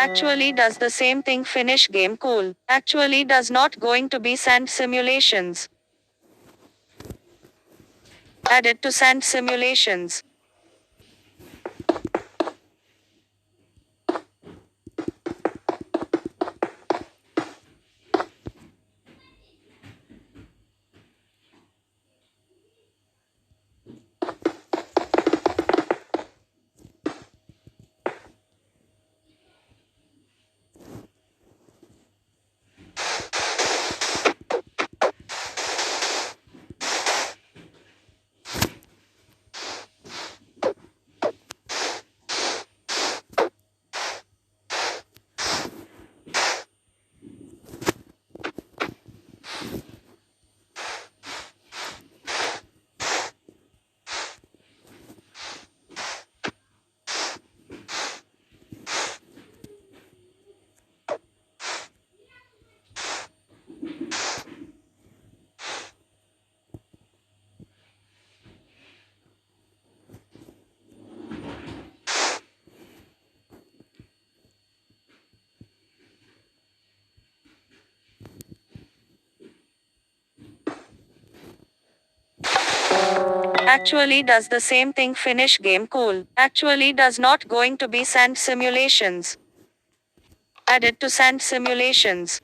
Actually does the same thing. Finish game. Cool. Actually does not going to be sand simulations. Added to sand simulations. Actually does the same thing. Finish game. Cool. Actually does not going to be sand simulations. Added to sand simulations.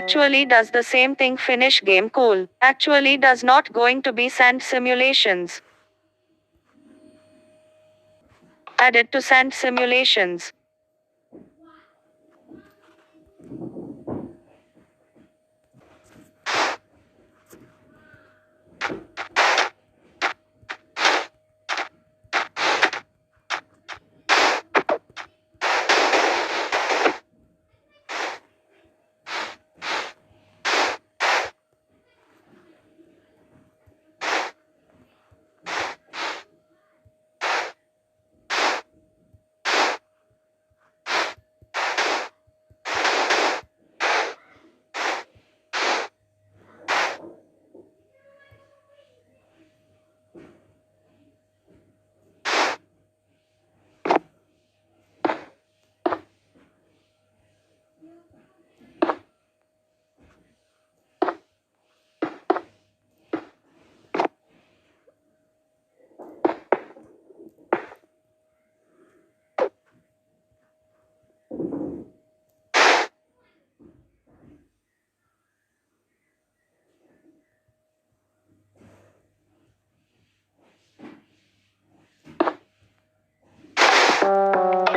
Actually does the same thing. Finish game. Cool. Actually does not going to be sand simulations. Added to sand simulations.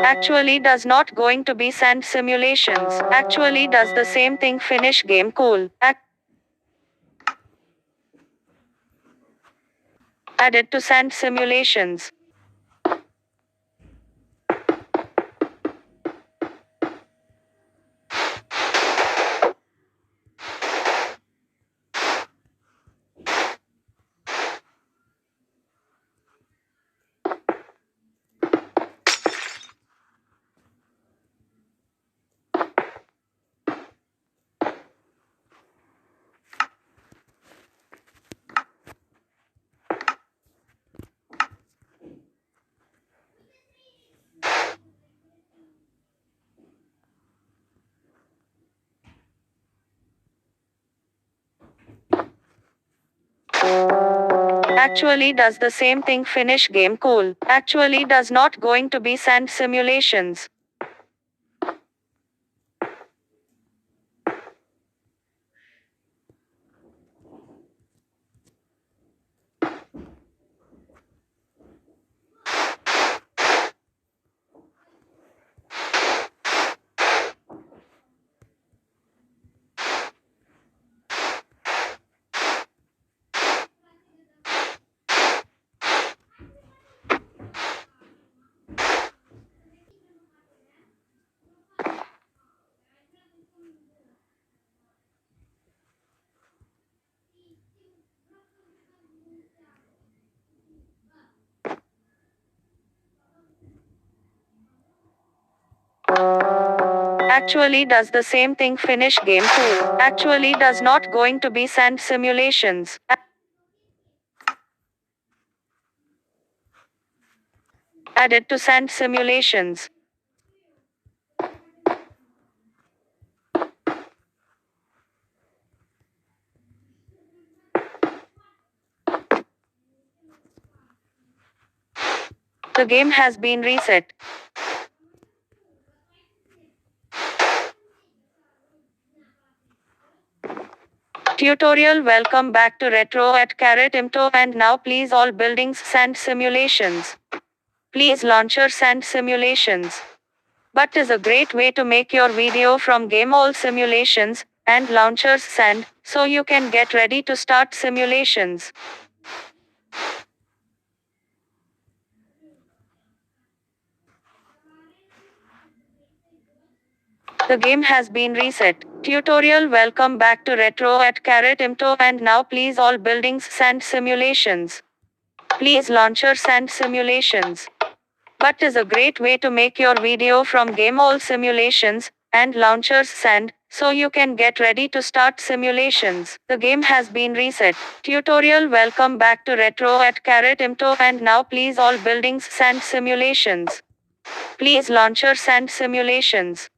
Actually does not going to be sand simulations. Actually does the same thing. Finish game. Cool. Added to sand simulations. Actually does the same thing. Finish game. Cool. Actually does not going to be sand simulations. Actually does the same thing finish game cool. Actually does not going to be sand simulations. Added to sand simulations. The game has been reset. Tutorial. Welcome back to Retro at Carrot Imto, and now please all buildings sand simulations. Please launcher sand simulations. But is a great way to make your video from game all simulations and launchers sand, so you can get ready to start simulations. The game has been reset. Tutorial. Welcome back to Retro at Carrot Imto, and now please all buildings sand simulations. Please launcher sand simulations. But is a great way to make your video from game all simulations and launchers sand, so you can get ready to start simulations. The game has been reset. Tutorial. Welcome back to Retro at Carrot Imto, and now please all buildings sand simulations. Please launcher sand simulations.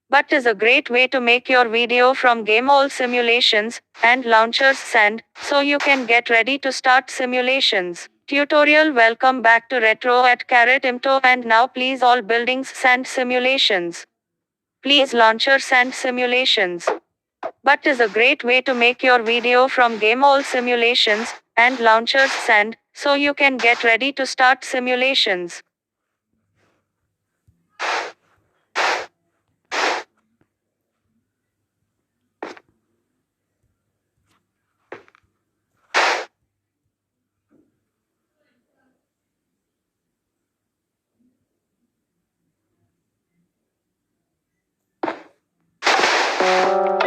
But is a great way to make your video from game all simulations and launchers sand, so you can get ready to start simulations. Tutorial. Welcome back to Retro at Carrot Imto, and now please all buildings sand simulations. Please launcher sand simulations. But is a great way to make your video from game all simulations and launchers sand, so you can get ready to start simulations.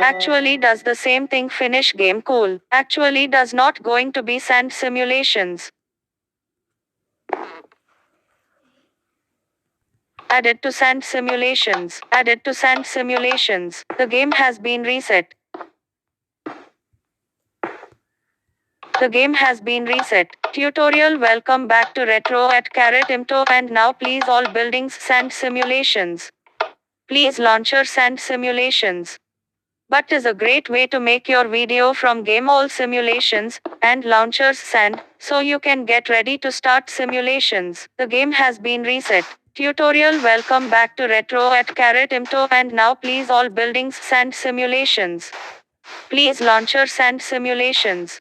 Actually does the same thing finish game cool. Actually does not going to be sand simulations. Added to sand simulations. Added to sand simulations. The game has been reset. The game has been reset. Tutorial. Welcome back to Retro at Carrot Imto, and now please all buildings sand simulations. Please launcher sand simulations. But is a great way to make your video from game all simulations and launchers sand, so you can get ready to start simulations. The game has been reset. Tutorial. Welcome back to Retro at Carrot Imto, and now please all buildings sand simulations. Please launcher sand simulations.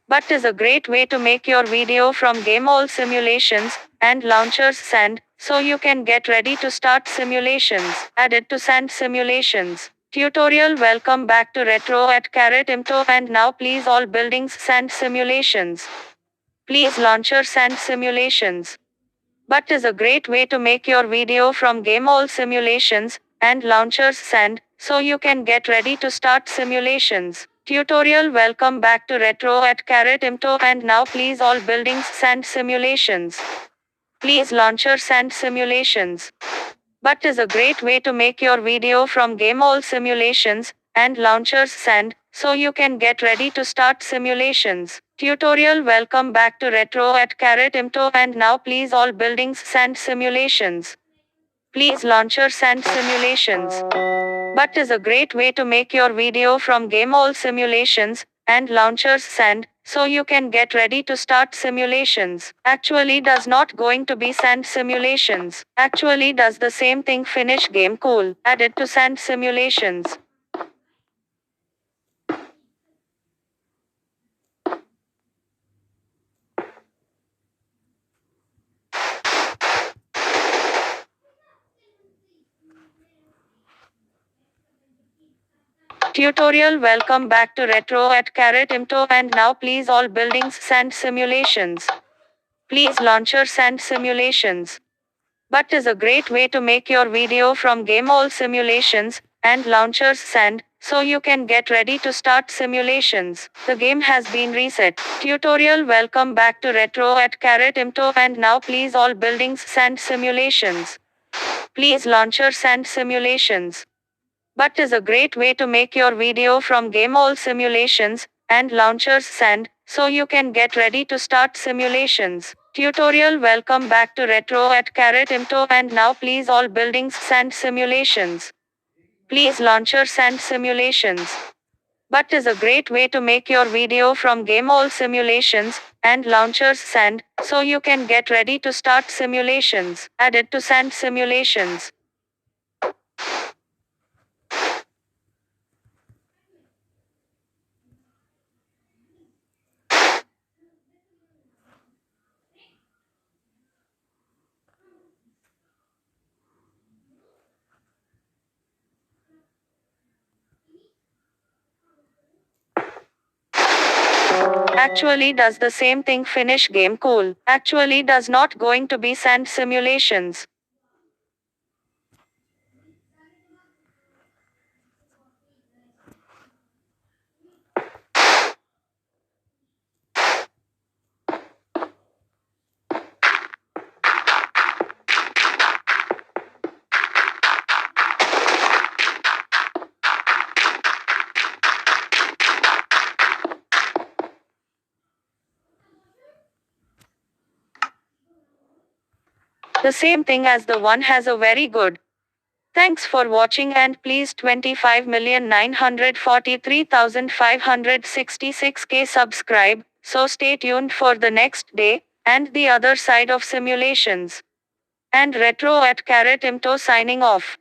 But is a great way to make your video from game all simulations and launchers sand, so you can get ready to start simulations. Added to sand simulations. Tutorial. Welcome back to Retro at Carrot Imto, and now please all buildings sand simulations. Please launcher sand simulations. But is a great way to make your video from game all simulations and launchers sand, so you can get ready to start simulations. Tutorial. Welcome back to Retro at Carrot Imto, and now please all buildings sand simulations. Please launcher sand simulations. But is a great way to make your video from game all simulations and launchers sand, so you can get ready to start simulations. Tutorial. Welcome back to Retro at Carrot Imto, and now please all buildings sand simulations. Please launcher sand simulations. But is a great way to make your video from game all simulations and launchers sand, so you can get ready to start simulations. Actually does not going to be sand simulations. Actually does the same thing finish game cool. Added to sand simulations. Tutorial. Welcome back to Retro at Carrot Imto, and now please all buildings sand simulations. Please launcher sand simulations. But is a great way to make your video from game all simulations and launchers sand, so you can get ready to start simulations. The game has been reset. Tutorial. Welcome back to Retro at Carrot Imto, and now please all buildings sand simulations. Please launcher sand simulations. but is a great way to make your video from game all simulations and launchers sand, so you can get ready to start simulations. Tutorial. Welcome back to Retro at Carrot Imto, and now please all buildings sand simulations. Please launcher sand simulations. But is a great way to make your video from game all simulations and launchers sand, so you can get ready to start simulations. Added to sand simulations. Actually does the same thing. Finish game. Cool. Actually does not going to be sand simulations. The same thing as the one has a very good. Thanks for watching, and please 25,943,566k subscribe, so stay tuned for the next day, and the other side of simulations. And Retro at Carrot Imto signing off.